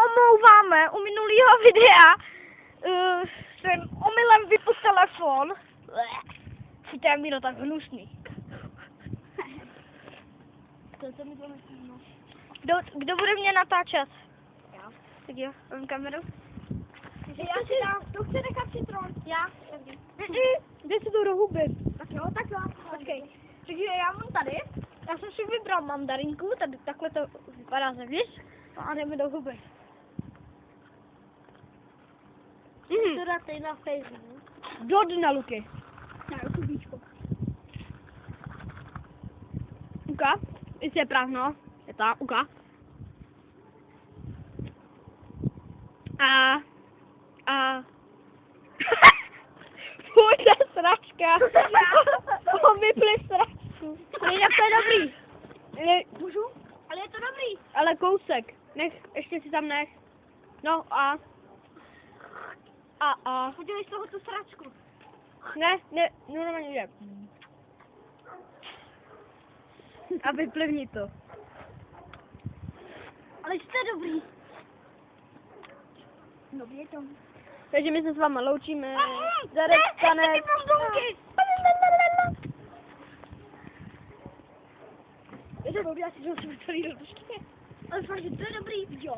omlouváme, u minulého videa jsem omylem vypl telefon. To je Miro tak hnusný. Kdo bude mě natáčet? Já. Tak jo, mám kameru. Já si dám, kdo chce nechat citron? Já. Jde si to do huby. Tak jo. Počkej. Takže já mám tady. Já jsem si vybral mandarinku, tady takhle to vypadá zevnitř. No a jdeme do huby. To dáte na Facebook. Do dna, Luky. Na YouTubíčko. Uka, jestli je prázdno. Je ta, uka. A. Fuj, ta sračka. Vypli sračku. Jinak to je dobrý. Můžu? Ale je to dobrý. Ale kousek. Ještě si tam nech. No a. Udělej z toho tu sračku. Ne, normálně jde. A vyplivni to. Ale jste dobrý. No je to. Takže my se s váma loučíme. Ne, ještě ty bronzonky. Je to dobrý, já si to celý do dušky. Ale fakt, že to je dobrý. Jo.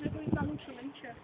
Takový malučo, menče.